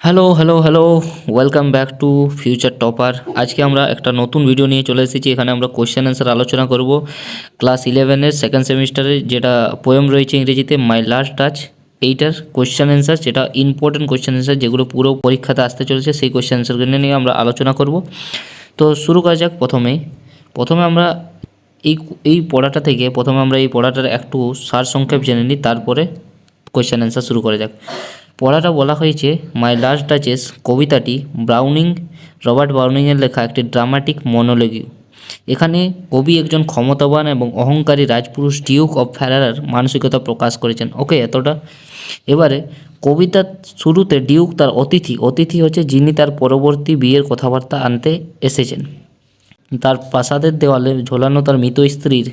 Hello hello hello, welcome back to future topper. আজকে আমরা একটা নতুন ভিডিও নিয়ে চলে এসেছি। এখানে আমরা কোয়েশ্চেন অ্যান্সার আলোচনা করব ক্লাস 11-এর সেকেন্ড সেমিস্টারে যেটা পোয়েম রয়েছে ইংরেজিতে মাই লাস্ট টাচ। এইটার কোয়েশ্চেন অ্যান্সার, যেটা ইম্পর্টেন্ট কোয়েশ্চেন অ্যান্সার যেগুলো পুরো পরীক্ষাতে আসতে চলেছে, সেই কোয়েশ্চেন অ্যান্সারগুলো নিয়ে আমরা আলোচনা করব। তো শুরু করা যাক। প্রথমে আমরা এই এই পড়াটা থেকে প্রথমে আমরা এই পড়াটার একটু সারসংক্ষেপ জেনে নিই, তারপরে কোয়েশ্চেন অ্যান্সার শুরু করা যাক। পড়াটা বলা হয়েছে মাই লাস্ট ডাচেস কবিতাটি রবার্ট ব্রাউনিংয়ের লেখা একটি ড্রামাটিক মনোলজি। এখানে কবি একজন ক্ষমতাবান এবং অহংকারী রাজপুরুষ ডিউক অফ ফ্যারারার মানসিকতা প্রকাশ করেছেন। ওকে, এতটা। এবারে কবিতার শুরুতে ডিউক তার অতিথি হচ্ছে যিনি তার পরবর্তী বিয়ের কথাবার্তা আনতে এসেছেন। তার প্রাসাদের দেওয়ালে ঝোলানো তার মৃত স্ত্রীর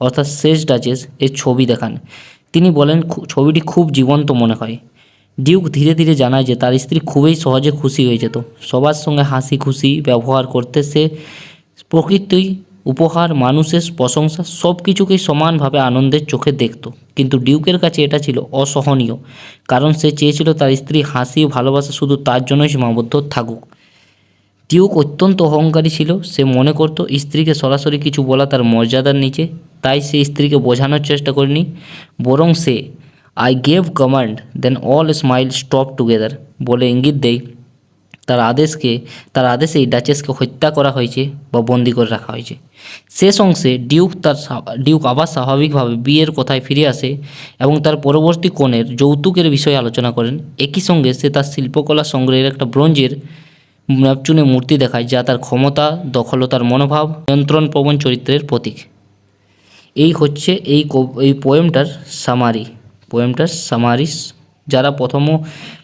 অর্থাৎ শেষ ডাচেস এর ছবি দেখান। তিনি বলেন ছবিটি খুব জীবন্ত মনে হয়। ডিউক ধীরে ধীরে জানায় যে তার স্ত্রী খুবই সহজে খুশি হয়ে যেত। সবার সঙ্গে হাসি খুশি ব্যবহার করতে সে প্রকৃতি, উপহার, মানুষের প্রশংসা সব কিছুকেই সমানভাবে আনন্দের চোখে দেখত। কিন্তু ডিউকের কাছে এটা ছিল অসহনীয়, কারণ সে চেয়েছিল তার স্ত্রী হাসি ও ভালোবাসা শুধু তার জন্যই সীমাবদ্ধ থাকুক। ডিউক অত্যন্ত অহংকারী ছিল। সে মনে করত স্ত্রীকে সরাসরি কিছু বলা তার মর্যাদার নিচে। তাই সে স্ত্রীকে বোঝানোর চেষ্টা করেনি, বরং সে I gave command then all smile stop together বলে ইঙ্গিত দেয় তার আদেশেই ডাচেসকে হত্যা করা হয়েছে বা বন্দি করে রাখা হয়েছে। শেষ অংশে ডিউক আবার স্বাভাবিকভাবে বিয়ের কথায় ফিরে আসে এবং তার পরবর্তী কনের যৌতুকের বিষয়ে আলোচনা করেন। একই সঙ্গে সে তার শিল্পকলা সংগ্রহের একটা ব্রোঞ্জের নেপচুনে মূর্তি দেখায়, যা তার ক্ষমতা, দখলতার মনোভাব, নিয়ন্ত্রণপ্রবণ চরিত্রের প্রতীক। এই হচ্ছে এই পোয়েমটার সামারিস। যারা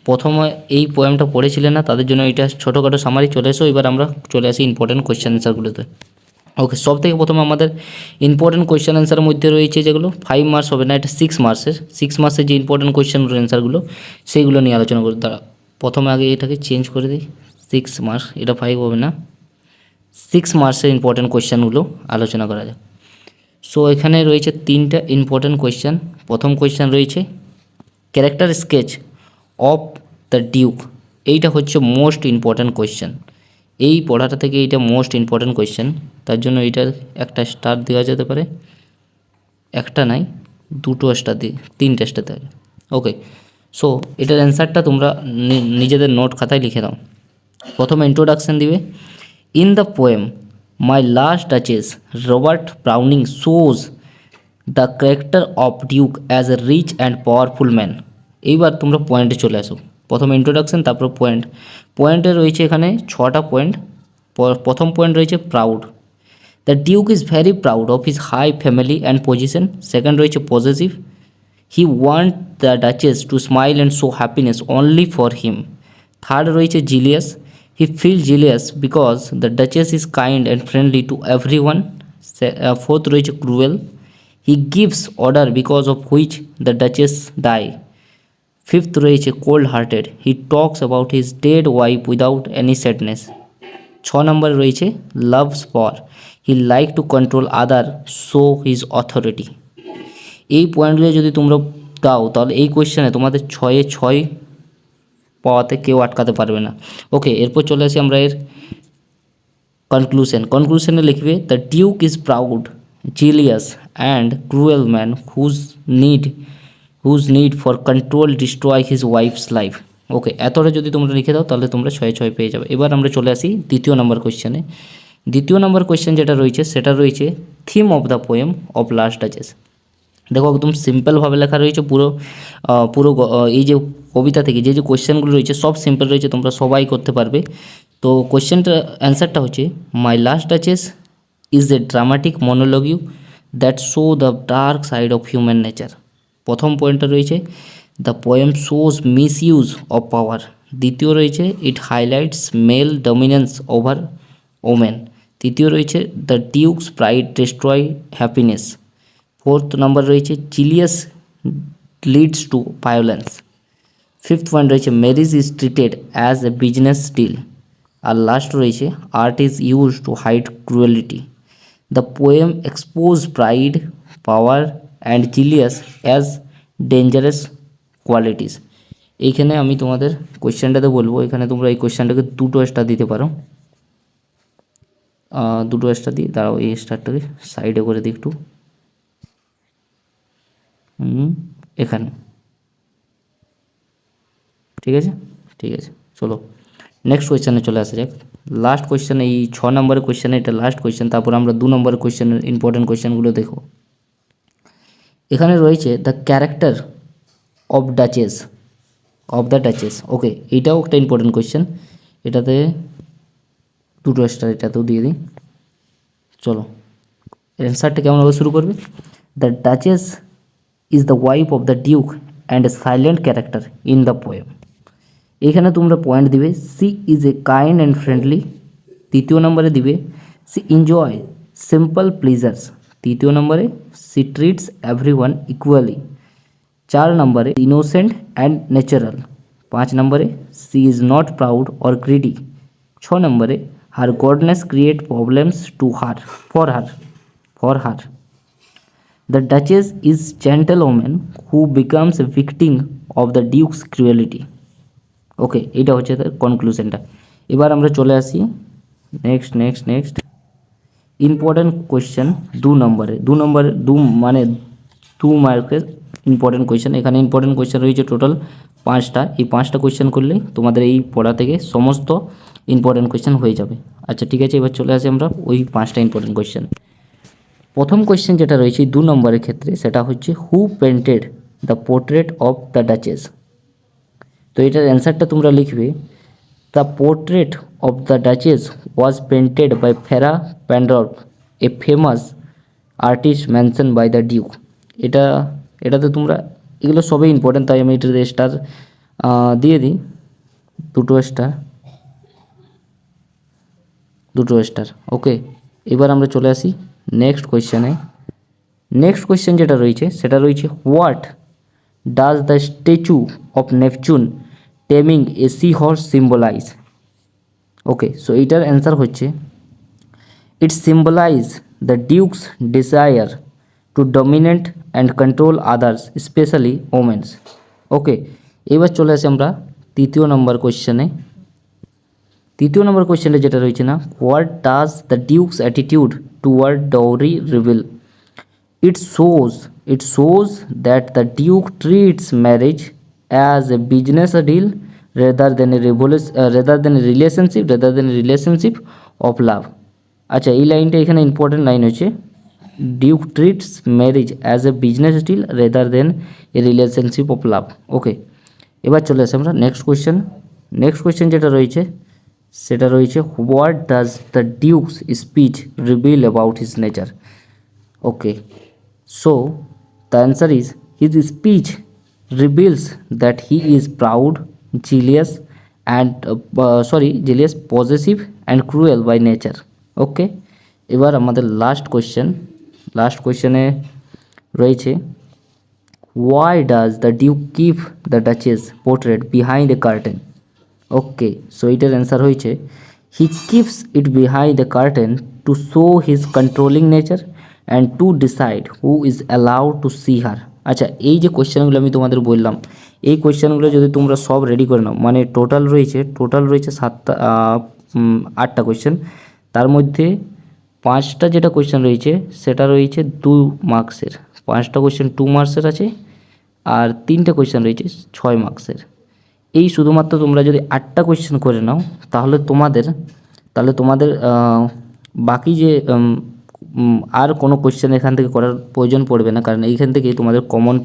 প্রথমে এই পোয়েমটা পড়েছিলেন না, তাদের জন্য এটা ছোটোখাটো সামারি চলে এসো। এবার আমরা চলে আসি ইম্পর্টেন্ট কোয়েশ্চেন অ্যান্সারগুলোতে। ওকে, সব থেকে প্রথমে আমাদের ইম্পর্টেন্ট কোয়েশ্চেন অ্যান্সারের মধ্যে রয়েছে যেগুলো 5 মার্কস হবে না, এটা 6 মার্কসের যে ইম্পর্টেন্ট কোয়েশ্চেন অ্যান্সারগুলো সেইগুলো নিয়ে আলোচনা করি। তারা প্রথমে আগে এটাকে চেঞ্জ করে দিই। 6 মার্কস, এটা 5 হবে না। 6 মার্কসের ইম্পর্টেন্ট কোয়েশ্চেনগুলো আলোচনা করা যায়। সো এখানে রয়েছে 3টা ইম্পর্টেন্ট কোয়েশ্চেন। প্রথম কোয়েশ্চেন রয়েছে character sketch of the Duke. এইটা হচ্ছে মোস্ট ইম্পর্ট্যান্ট কোয়েশ্চেন। এই পড়াটা থেকে এইটা মোস্ট ইম্পর্ট্যান্ট কোয়েশ্চেন, তার জন্য এইটার একটা স্টার দেওয়া যেতে পারে। একটা নাই, 2টো স্টার দিই, 3টে স্টার দেওয়া যায়। ওকে, সো এটার অ্যান্সারটা তোমরা নিজেদের নোট খাতায় লিখে দাও। প্রথমে ইন্ট্রোডাকশন দিবে। In the poem my last duchess Robert Browning shows the character of duke as a rich and powerful man. এইবার তোমরা পয়েন্টে চলে আসো। প্রথমে ইন্ট্রোডাকশন, তারপর পয়েন্টে রয়েছে এখানে 6টা পয়েন্ট। প্রথম পয়েন্ট রয়েছে proud. The Duke is very proud of his high family and position. Second রয়েছে possessive. He want the Duchess to smile and show happiness only for him. Third রয়েছে jealous. He feel jealous because the Duchess is kind and friendly to every one. Fourth রয়েছে cruel. He gives order because of which the Duchess die. Fifth রয়েছে cold hearted. He talks about his dead wife without any sadness. 6 নম্বরে রয়েছে loves for. He like to control other show his authority. এই পয়েন্টগুলো যদি তোমরা দাও, তাহলে এই কোয়েশ্চেনে তোমাদের 6-এ 6 পাওয়াতে কেউ আটকাতে পারবে না। ওকে, এরপর চলে আসি আমরা এর কনক্লুশনে লিখবে the Duke is proud, jealous and cruel man whose need for control destroy his wife's life. Okay, এতটা যদি তোমরা লিখে দাও তাহলে তোমরা 6-6 পেয়ে যাবে। এবার আমরা চলে আসি দ্বিতীয় নম্বর কোয়েশ্চেনে। দ্বিতীয় নম্বর কোয়েশ্চেন যেটা রয়েছে সেটা রয়েছে theme of the poem of last duchess. দেখো, একদম সিম্পলভাবে লেখা রয়েছে। এই যে কবিতা থেকে যে কোয়েশ্চেনগুলো রয়েছে সব সিম্পল রয়েছে, তোমরা সবাই করতে পারবে। তো কোয়েশ্চেনটা অ্যান্সারটা হচ্ছে my last Duchess is a dramatic monologue that show the dark side of human nature. প্রথম পয়েন্টটা রয়েছে the poem shows misuse of power. দ্বিতীয় রয়েছে it highlights male dominance over women. তৃতীয় রয়েছে the Duke's pride destroy happiness. Fourth number রয়েছে jealous leads to violence. Fifth point রয়েছে marriage is treated as a business deal. আর last রয়েছে art is use to hide cruelty. The poem expose pride, power and jealous as dangerous qualities. এইখানে আমি তোমাদের কোয়েশ্চেনটাতে বলবো, এখানে তোমরা এই কোয়েশ্চেনটাকে 2টো স্টার দিতে পারো, 2টো স্টার দিই। দাঁড়াও, এই স্টারটাকে সাইডে করে দিই একটু, এখানে, ঠিক আছে, ঠিক আছে। চলো নেক্সট কোয়েশ্চেনে চলে আসা যাক। লাস্ট কোয়েশ্চেন, এই 6 নম্বরের কোয়েশ্চেনে এটা লাস্ট কোয়েশ্চেন, তারপর আমরা 2 নম্বরের কোয়েশ্চেনের ইম্পর্টেন্ট কোয়েশ্চেনগুলো দেখো। এখানে রয়েছে the character of Duchess, of the Duchess. Okay, এইটাও একটা ইম্পর্টেন্ট কোয়েশ্চেন, এটাতে 2টো স্টার এটাতেও দিয়ে দিই। চলো অ্যান্সারটা কেমনভাবে শুরু করবে? The Duchess is the wife of the Duke and a silent character in the poem. এখানে তোমরা পয়েন্ট দিবে she is a kind and friendly. তৃতীয় নম্বরে দিবে সি এনজয় সিম্পল প্লেজার্স। তৃতীয় নম্বরে she treats every one equally. 4 নম্বরে innocent and natural. 5 নম্বরে she is not proud or greedy. 6 নম্বরে her goodness create problems to her, for her. The Duchess is gentle woman who becomes a victim of the Duke's cruelty. Okay, এটা হচ্ছে তার কনক্লুশনটা। এবার আমরা চলে আসি next important question 2 নম্বরে, 2 মানে 2 মার্কের ইম্পর্টেন্ট কোয়েশ্চেন। এখানে ইম্পর্টেন্ট কোয়েশ্চেন রয়েছে টোটাল 5টা। এই 5টা কোয়েশ্চেন করলেই তোমাদের এই পড়া থেকে সমস্ত ইম্পর্টেন্ট কোয়েশ্চেন হয়ে যাবে। আচ্ছা ঠিক আছে, এবার চলে আসি আমরা ওই 5টা ইম্পর্টেন্ট কোয়েশ্চেন। প্রথম কোয়েশ্চেন যেটা রয়েছে 2 নম্বরের ক্ষেত্রে, সেটা হচ্ছে who painted the portrait of the Duchess. তো এটার অ্যান্সারটা তোমরা লিখবে the portrait of the Duchess was painted by Fra Pandolf, a famous artist mention by the Duke. এটাতে তোমরা, এগুলো সবই ইম্পর্টেন্ট, তাই আমি এটাতে স্টার দিয়ে দিই, 2টো স্টার। ওকে, এবার আমরা চলে আসি নেক্সট কোয়েশ্চেনে। নেক্সট কোয়েশ্চেন যেটা রয়েছে সেটা রয়েছে what does the statue of Neptune taming a sea horse symbolise. Okay, so এইটার অ্যান্সার হচ্ছে it symbolise the Duke's desire to dominate and control others, specially womens. Okay, এবার চলে আসি আমরা তৃতীয় নম্বর কোয়েশ্চেনে। তৃতীয় নম্বর কোয়েশ্চেনে যেটা রয়েছে না, what does the Duke's attitude toward dowry reveal. It shows that the Duke treats marriage as a business deal rather than a relationship of love. আচ্ছা, এই লাইনটা এখানে ইম্পর্টেন্ট লাইন হচ্ছে, Duke treats marriage as a business deal rather than a relationship of love. Okay, এবার চলে আসি আমরা next question যেটা রয়েছে সেটা রয়েছে what does the Duke's speech reveal about his nature. Okay, so the answer is his speech reveals that he is proud, jealous, possessive and cruel by nature. ওকে, এবার আমাদের লাস্ট কোয়েশ্চেনে রয়েছে why does the duke keep the duchess portrait behind a curtain. Okay, so এটার answer হয়েছে he keeps it behind the curtain to show his controlling nature and to decide who is allowed to see her. আচ্ছা, এই যে কোয়েশ্চেনগুলো আমি তোমাদের বললাম, এই কোয়েশ্চেনগুলো যদি তোমরা সব রেডি করে নাও, মানে টোটাল রয়েছে 8টা কোয়েশ্চেন, তার মধ্যে 5টা যেটা কোয়েশ্চেন রয়েছে সেটা রয়েছে 2 মার্কসের, 5টা কোয়েশ্চেন 2 মার্কসের আছে, আর 3টে কোয়েশ্চেন রয়েছে 6 মার্কসের। এই শুধুমাত্র তোমরা যদি 8টা কোয়েশ্চেন করে নাও, তাহলে তোমাদের বাকি যে আর কোনো কোয়েশ্চেন এখান থেকে করার প্রয়োজন পড়বে না, কারণ এইখান থেকেই তোমাদের কমন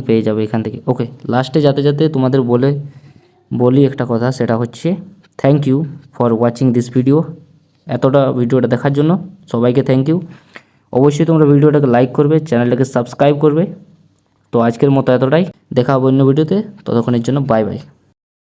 পেয়ে যাবে এখান থেকে। ওকে, লাস্টে যাতে তোমাদের বলি একটা কথা, সেটা হচ্ছে thank you for watching this video. এতটা ভিডিওটা দেখার জন্য সবাইকে থ্যাংক ইউ। অবশ্যই তোমরা ভিডিওটাকে লাইক করবে, চ্যানেলটাকে সাবস্ক্রাইব করবে। তো আজকের মতো এতটাই, দেখা হবে অন্য ভিডিওতে, ততক্ষণের জন্য বাই বাই।